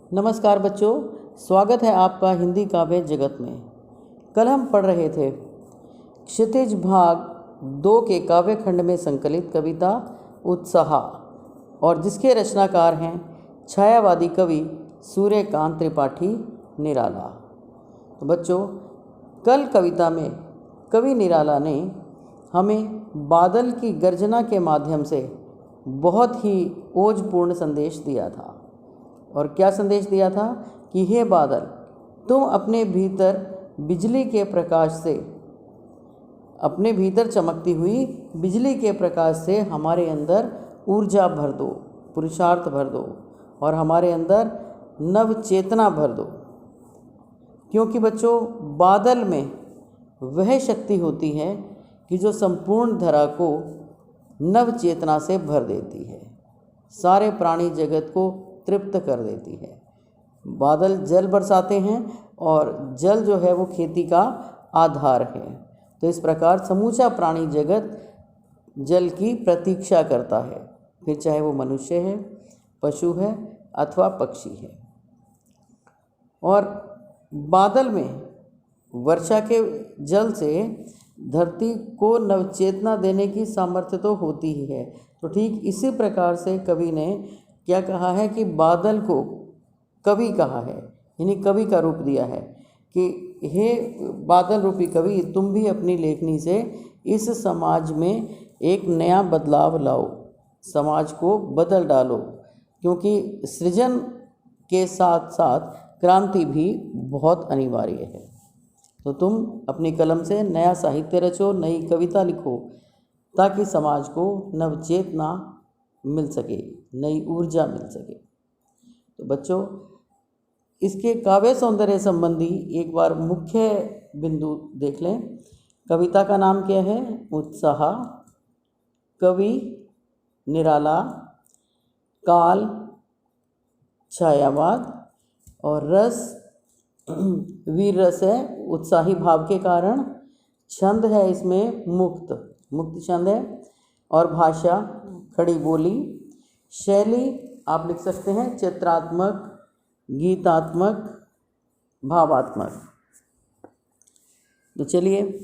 नमस्कार बच्चों, स्वागत है आपका हिंदी काव्य जगत में। कल हम पढ़ रहे थे क्षितिज भाग 2 के काव्य खंड में संकलित कविता उत्साह, और जिसके रचनाकार हैं छायावादी कवि सूर्यकांत त्रिपाठी निराला। तो बच्चों, कल कविता में कवि निराला ने हमें बादल की गर्जना के माध्यम से बहुत ही ओजपूर्ण संदेश दिया था। और क्या संदेश दिया था कि हे बादल, तुम अपने भीतर बिजली के प्रकाश से, अपने भीतर चमकती हुई बिजली के प्रकाश से हमारे अंदर ऊर्जा भर दो, पुरुषार्थ भर दो और हमारे अंदर नव चेतना भर दो। क्योंकि बच्चों, बादल में वह शक्ति होती है कि जो संपूर्ण धरा को नव चेतना से भर देती है, सारे प्राणी जगत को तृप्त कर देती है। बादल जल बरसाते हैं और जल जो है वो खेती का आधार है। तो इस प्रकार समूचा प्राणी जगत जल की प्रतीक्षा करता है, फिर चाहे वो मनुष्य है, पशु है अथवा पक्षी है। और बादल में वर्षा के जल से धरती को नवचेतना देने की सामर्थ्य तो होती ही है। तो ठीक इसी प्रकार से कवि ने क्या कहा है कि बादल को कवि कहा है, यानी कवि का रूप दिया है कि हे बादल रूपी कवि, तुम भी अपनी लेखनी से इस समाज में एक नया बदलाव लाओ, समाज को बदल डालो। क्योंकि सृजन के साथ साथ क्रांति भी बहुत अनिवार्य है। तो तुम अपनी कलम से नया साहित्य रचो, नई कविता लिखो, ताकि समाज को नवचेतना मिल सके, नई ऊर्जा मिल सके। तो बच्चों, इसके काव्य सौंदर्य संबंधी एक बार मुख्य बिंदु देख लें। कविता का नाम क्या है? उत्साह। कवि निराला। काल छायावाद। और रस वीर रस है, उत्साही भाव के कारण। छंद है इसमें मुक्त छंद है। और भाषा खड़ी बोली। शैली आप लिख सकते हैं चित्रात्मक, गीतात्मक, भावात्मक। तो चलिए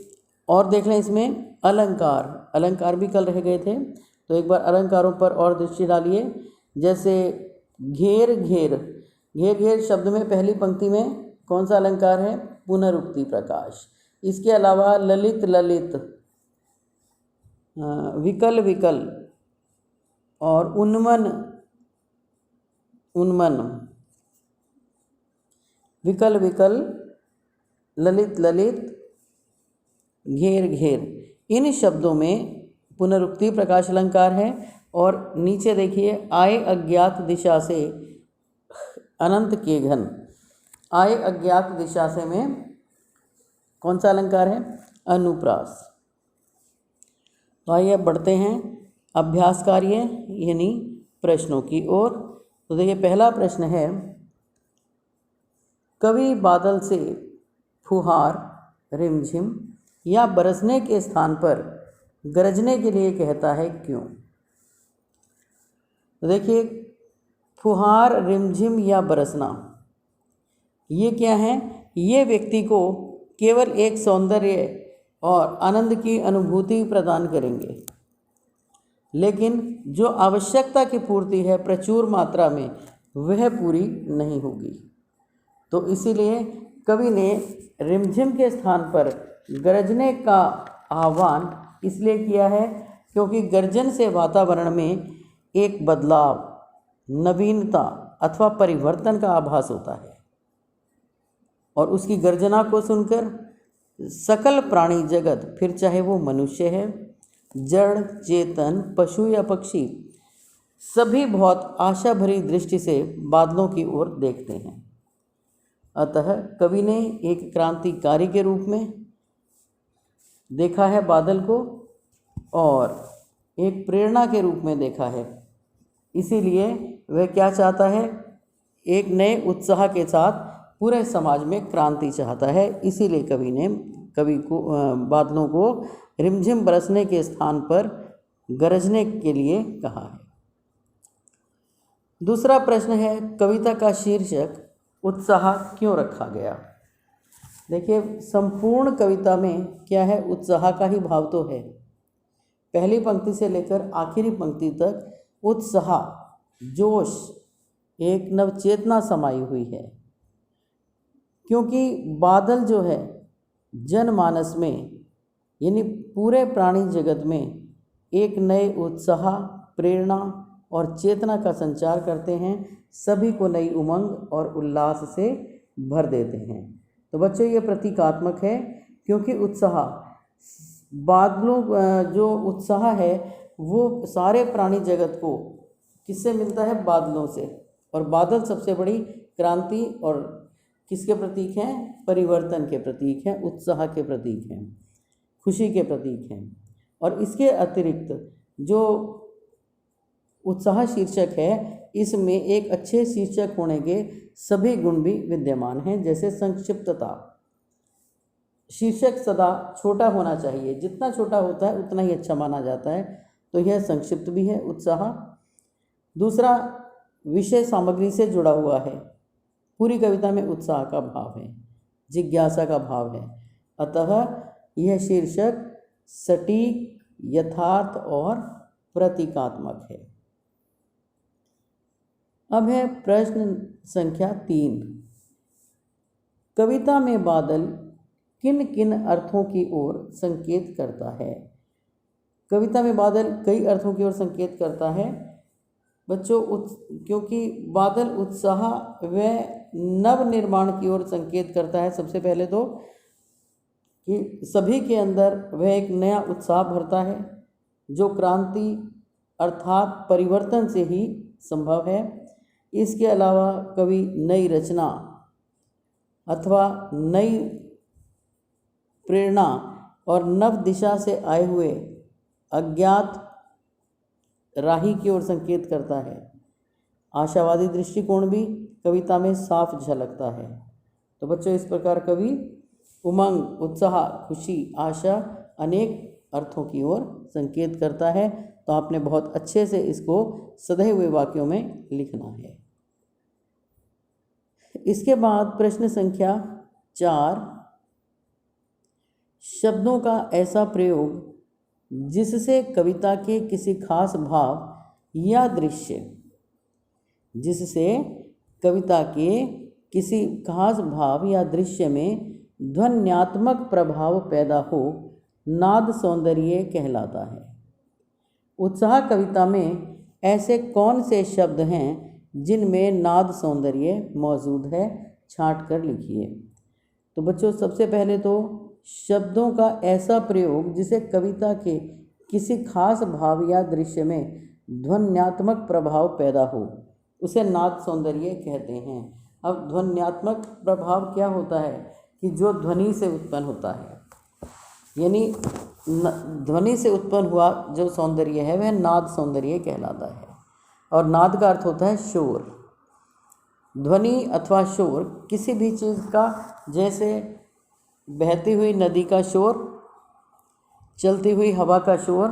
और देख लें इसमें अलंकार भी कल रह गए थे, तो एक बार अलंकारों पर और दृष्टि डालिए। जैसे घेर शब्द में पहली पंक्ति में कौन सा अलंकार है? पुनरुक्ति प्रकाश। इसके अलावा ललित विकल और उन्मन विकल ललित घेर, इन शब्दों में पुनरुक्ति प्रकाश अलंकार है। और नीचे देखिए, आए अज्ञात दिशा से अनंत के घन। आए अज्ञात दिशा से में कौन सा अलंकार है? अनुप्रास। तो आइए अब बढ़ते हैं अभ्यास कार्य यानी प्रश्नों की ओर। तो देखिए, पहला प्रश्न है, कवि बादल से फुहार, रिमझिम या बरसने के स्थान पर गरजने के लिए कहता है, क्यों? तो देखिए, फुहार, रिमझिम या बरसना, ये क्या है? ये व्यक्ति को केवल एक सौंदर्य और आनंद की अनुभूति प्रदान करेंगे, लेकिन जो आवश्यकता की पूर्ति है प्रचुर मात्रा में, वह पूरी नहीं होगी। तो इसीलिए कवि ने रिमझिम के स्थान पर गरजने का आह्वान इसलिए किया है क्योंकि गर्जन से वातावरण में एक बदलाव, नवीनता अथवा परिवर्तन का आभास होता है। और उसकी गर्जना को सुनकर सकल प्राणी जगत, फिर चाहे वो मनुष्य है, जड़ चेतन, पशु या पक्षी, सभी बहुत आशा भरी दृष्टि से बादलों की ओर देखते हैं। अतः कवि ने एक क्रांतिकारी के रूप में देखा है बादल को और एक प्रेरणा के रूप में देखा है। इसीलिए वह क्या चाहता है? एक नए उत्साह के साथ पूरे समाज में क्रांति चाहता है। इसीलिए कवि को बादलों को रिमझिम बरसने के स्थान पर गरजने के लिए कहा है। दूसरा प्रश्न है, कविता का शीर्षक उत्साह क्यों रखा गया। देखिए, संपूर्ण कविता में क्या है, उत्साह का ही भाव तो है। पहली पंक्ति से लेकर आखिरी पंक्ति तक उत्साह, जोश, एक नवचेतना समाई हुई है। क्योंकि बादल जो है जनमानस में यानी पूरे प्राणी जगत में एक नए उत्साह, प्रेरणा और चेतना का संचार करते हैं, सभी को नई उमंग और उल्लास से भर देते हैं। तो बच्चों, ये प्रतीकात्मक है, क्योंकि उत्साह, बादलों जो उत्साह है वो सारे प्राणी जगत को किससे मिलता है, बादलों से। और बादल सबसे बड़ी क्रांति और किसके प्रतीक हैं, परिवर्तन के प्रतीक हैं, उत्साह के प्रतीक हैं, खुशी के प्रतीक हैं। और इसके अतिरिक्त जो उत्साह शीर्षक है, इसमें एक अच्छे शीर्षक होने के सभी गुण भी विद्यमान हैं, जैसे संक्षिप्तता। शीर्षक सदा छोटा होना चाहिए, जितना छोटा होता है उतना ही अच्छा माना जाता है, तो यह संक्षिप्त भी है उत्साह। दूसरा, विषय सामग्री से जुड़ा हुआ है। पूरी कविता में उत्साह का भाव है, जिज्ञासा का भाव है, अतः यह शीर्षक सटीक, यथार्थ और प्रतीकात्मक है। अब है प्रश्न संख्या 3। कविता में बादल किन किन अर्थों की ओर संकेत करता है। कविता में बादल कई अर्थों की ओर संकेत करता है बच्चों, क्योंकि बादल उत्साह व नव निर्माण की ओर संकेत करता है। सबसे पहले तो कि सभी के अंदर वह एक नया उत्साह भरता है, जो क्रांति अर्थात परिवर्तन से ही संभव है। इसके अलावा कवि नई रचना अथवा नई प्रेरणा और नव दिशा से आए हुए अज्ञात राही की ओर संकेत करता है। आशावादी दृष्टिकोण भी कविता में साफ झलकता है। तो बच्चों, इस प्रकार कवि उमंग, उत्साह, खुशी, आशा अनेक अर्थों की ओर संकेत करता है। तो आपने बहुत अच्छे से इसको सधे हुए वाक्यों में लिखना है। इसके बाद प्रश्न संख्या 4, शब्दों का ऐसा प्रयोग जिससे कविता के किसी खास भाव या दृश्य, जिससे कविता के किसी खास भाव या दृश्य में ध्वन्यात्मक प्रभाव पैदा हो, नाद सौंदर्य कहलाता है। उत्साह कविता में ऐसे कौन से शब्द हैं जिनमें नाद सौंदर्य मौजूद है, छांट कर लिखिए। तो बच्चों, सबसे पहले तो शब्दों का ऐसा प्रयोग जिसे कविता के किसी खास भाव या दृश्य में ध्वन्यात्मक प्रभाव पैदा हो, उसे नाद सौंदर्य कहते हैं। अब ध्वन्यात्मक प्रभाव क्या होता है कि जो ध्वनि से उत्पन्न होता है, यानी ध्वनि से उत्पन्न हुआ जो सौंदर्य है वह नाद सौंदर्य कहलाता है। और नाद का अर्थ होता है शोर। ध्वनि अथवा शोर किसी भी चीज़ का, जैसे बहती हुई नदी का शोर, चलती हुई हवा का शोर,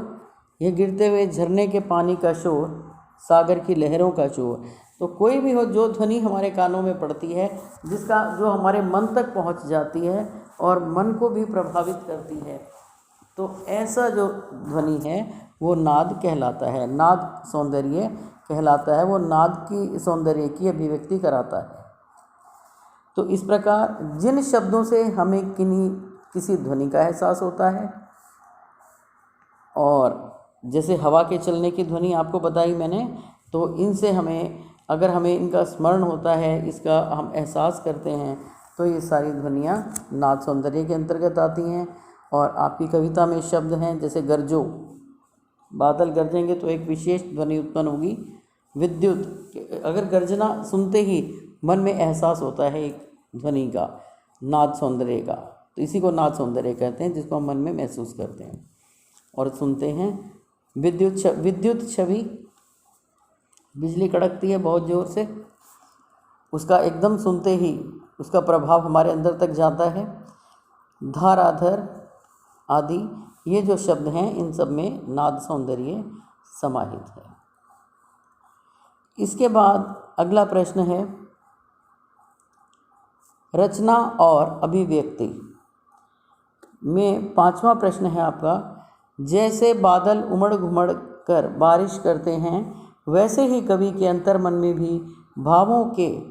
या गिरते हुए झरने के पानी का शोर, सागर की लहरों का शोर। तो कोई भी हो जो ध्वनि हमारे कानों में पड़ती है, जिसका जो हमारे मन तक पहुंच जाती है और मन को भी प्रभावित करती है, तो ऐसा जो ध्वनि है वो नाद कहलाता है, नाद सौंदर्य कहलाता है। वो नाद की सौंदर्य की अभिव्यक्ति कराता है। तो इस प्रकार जिन शब्दों से हमें किसी ध्वनि का एहसास होता है, और जैसे हवा के चलने की ध्वनि आपको बताई मैंने, तो इनसे अगर हमें इनका स्मरण होता है, इसका हम एहसास करते हैं, तो ये सारी ध्वनियाँ नाद सौंदर्य के अंतर्गत आती हैं। और आपकी कविता में शब्द हैं जैसे गरजो, बादल गरजेंगे तो एक विशेष ध्वनि उत्पन्न होगी। विद्युत, अगर गर्जना सुनते ही मन में एहसास होता है एक ध्वनि का, नाद सौंदर्य का, तो इसी को नाद सौंदर्य कहते हैं, जिसको हम मन में महसूस करते हैं और सुनते हैं। विद्युत छवि, बिजली कड़कती है बहुत ज़ोर से, उसका एकदम सुनते ही उसका प्रभाव हमारे अंदर तक जाता है। धाराधर आदि ये जो शब्द हैं, इन सब में नाद सौंदर्य समाहित है। इसके बाद अगला प्रश्न है रचना और अभिव्यक्ति में 5वां प्रश्न है आपका, जैसे बादल उमड़ घुमड़ कर बारिश करते हैं वैसे ही कवि के अंतर्मन में भी भावों के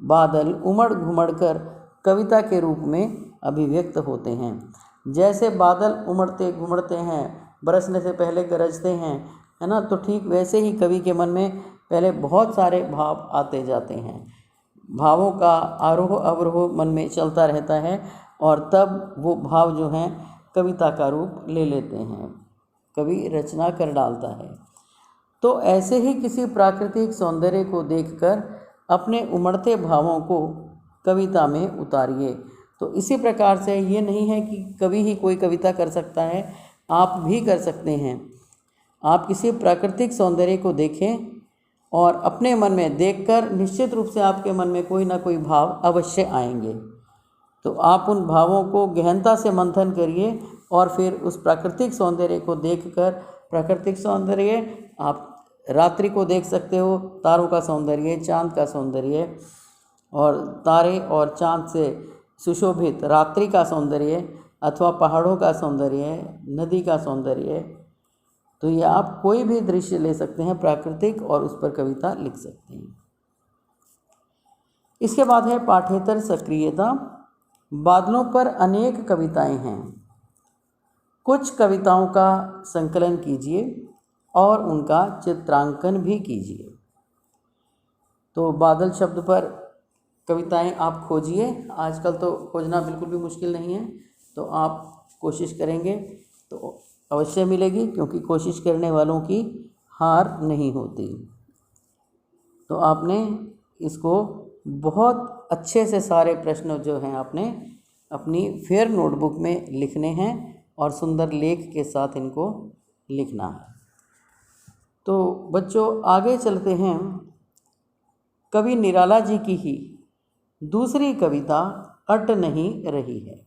बादल उमड़ घुमड़ कर कविता के रूप में अभिव्यक्त होते हैं। जैसे बादल उमड़ते घुमड़ते हैं, बरसने से पहले गरजते हैं, है ना, तो ठीक वैसे ही कवि के मन में पहले बहुत सारे भाव आते जाते हैं। भावों का आरोह अवरोह मन में चलता रहता है और तब वो भाव जो हैं कविता का रूप ले लेते हैं, कवि रचना कर डालता है। तो ऐसे ही किसी प्राकृतिक सौंदर्य को देखकर अपने उमड़ते भावों को कविता में उतारिए। तो इसी प्रकार से ये नहीं है कि कवि ही कोई कविता कर सकता है, आप भी कर सकते हैं। आप किसी प्राकृतिक सौंदर्य को देखें और अपने मन में देखकर निश्चित रूप से आपके मन में कोई ना कोई भाव अवश्य आएंगे। तो आप उन भावों को गहनता से मंथन करिए और फिर उस प्राकृतिक सौंदर्य को देखकर, प्राकृतिक सौंदर्य आप रात्रि को देख सकते हो, तारों का सौंदर्य, चांद का सौंदर्य, और तारे और चांद से सुशोभित रात्रि का सौंदर्य, अथवा पहाड़ों का सौंदर्य, नदी का सौंदर्य। तो ये आप कोई भी दृश्य ले सकते हैं प्राकृतिक और उस पर कविता लिख सकते हैं। इसके बाद है पाठ्येतर सक्रियता। बादलों पर अनेक कविताएं हैं, कुछ कविताओं का संकलन कीजिए और उनका चित्रांकन भी कीजिए। तो बादल शब्द पर कविताएं आप खोजिए। आजकल तो खोजना बिल्कुल भी मुश्किल नहीं है, तो आप कोशिश करेंगे तो अवश्य मिलेगी, क्योंकि कोशिश करने वालों की हार नहीं होती। तो आपने इसको बहुत अच्छे से सारे प्रश्न जो हैं आपने अपनी फेयर नोटबुक में लिखने हैं और सुंदर लेख के साथ इनको लिखना है। तो बच्चों आगे चलते हैं। कवि निराला जी की ही दूसरी कविता अट नहीं रही है।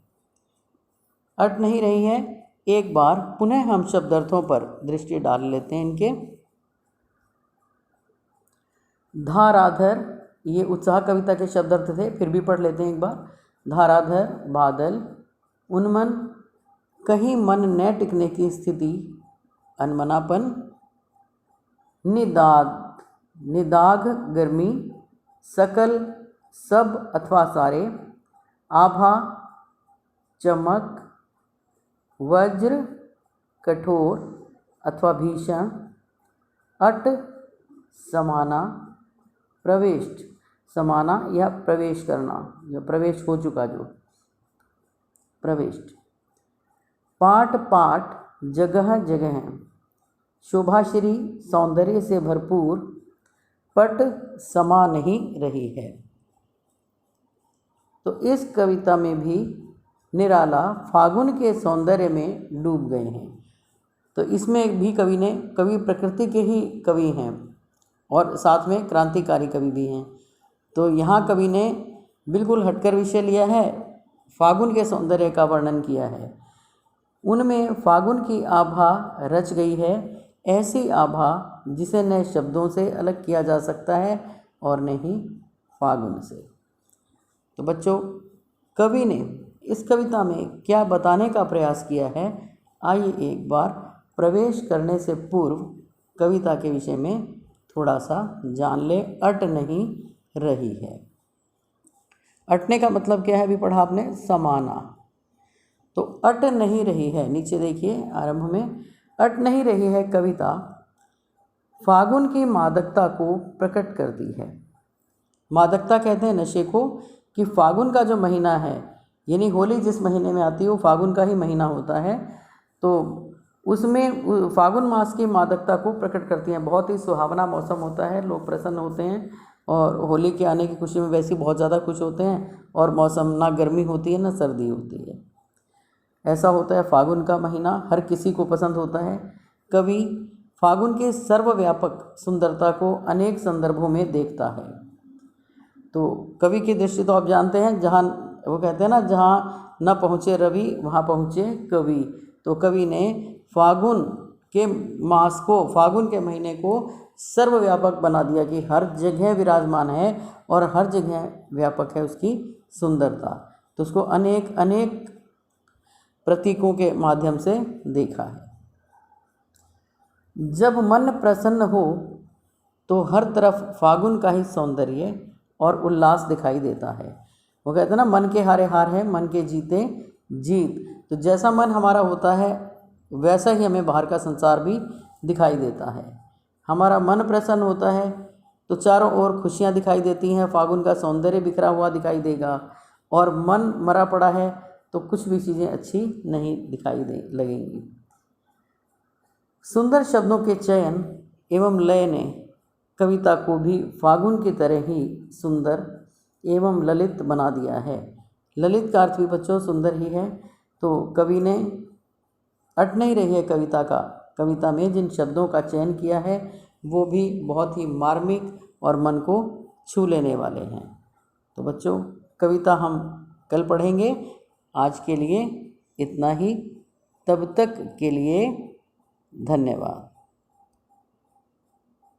अट नहीं रही है, एक बार पुनः हम शब्दार्थों पर दृष्टि डाल लेते हैं इनके। धाराधर, ये उत्साह कविता के शब्दार्थ थे, फिर भी पढ़ लेते हैं एक बार। धाराधर, बादल, उन्मन, कहीं मन न टिकने की स्थिति, अनमनापन, निदाघ गर्मी, सकल, सब अथवा सारे, आभा, चमक, वज्र, कठोर अथवा भीषण, अट, समाना, प्रविष्ट, समाना या प्रवेश करना, या प्रवेश हो चुका जो, प्रविष्ट, पाठ पाठ, जगह जगह, शोभाश्री, सौंदर्य से भरपूर, पट समा नहीं रही है। तो इस कविता में भी निराला फागुन के सौंदर्य में डूब गए हैं। तो इसमें भी कवि प्रकृति के ही कवि हैं और साथ में क्रांतिकारी कवि भी हैं। तो यहाँ कवि ने बिल्कुल हटकर विषय लिया है, फागुन के सौंदर्य का वर्णन किया है। उनमें फागुन की आभा रच गई है, ऐसी आभा जिसे न शब्दों से अलग किया जा सकता है और न ही फागुन से। तो बच्चों कवि ने इस कविता में क्या बताने का प्रयास किया है, आइए एक बार प्रवेश करने से पूर्व कविता के विषय में थोड़ा सा जान ले। अट नहीं रही है, अटने का मतलब क्या है, अभी पढ़ा आपने, समाना। तो अट नहीं रही है, नीचे देखिए आरंभ में, अट नहीं रही है कविता फागुन की मादकता को प्रकट करती है। मादकता कहते हैं नशे को, कि फागुन का जो महीना है, यानी होली जिस महीने में आती है वो फागुन का ही महीना होता है, तो उसमें फागुन मास की मादकता को प्रकट करती हैं। बहुत ही सुहावना मौसम होता है, लोग प्रसन्न होते हैं और होली के आने की खुशी में वैसे ही बहुत ज़्यादा खुश होते हैं, और मौसम ना गर्मी होती है ना सर्दी होती है, ऐसा होता है। फागुन का महीना हर किसी को पसंद होता है। कवि फागुन के सर्वव्यापक सुंदरता को अनेक संदर्भों में देखता है। तो कवि की दृष्टि तो आप जानते हैं, जहाँ वो कहते हैं ना, जहाँ न पहुँचे रवि वहाँ पहुँचे कवि। तो कवि ने फागुन के मास को, फागुन के महीने को सर्वव्यापक बना दिया कि हर जगह विराजमान है और हर जगह व्यापक है उसकी सुंदरता। तो उसको अनेक अनेक प्रतीकों के माध्यम से देखा है। जब मन प्रसन्न हो तो हर तरफ फागुन का ही सौंदर्य और उल्लास दिखाई देता है। वो कहते हैं ना, मन के हारे हार है, मन के जीते जीत। तो जैसा मन हमारा होता है वैसा ही हमें बाहर का संसार भी दिखाई देता है। हमारा मन प्रसन्न होता है तो चारों ओर खुशियाँ दिखाई देती हैं, फागुन का सौंदर्य बिखरा हुआ दिखाई देगा। और मन मरा पड़ा है तो कुछ भी चीज़ें अच्छी नहीं दिखाई लगेंगी। सुंदर शब्दों के चयन एवं लय ने कविता को भी फागुन की तरह ही सुंदर एवं ललित बना दिया है। ललित का अर्थ भी बच्चों सुंदर ही है। तो कवि ने अट नहीं रही है कविता में जिन शब्दों का चयन किया है वो भी बहुत ही मार्मिक और मन को छू लेने वाले हैं। तो बच्चों, कविता हम कल पढ़ेंगे। आज के लिए इतना ही। तब तक के लिए धन्यवाद।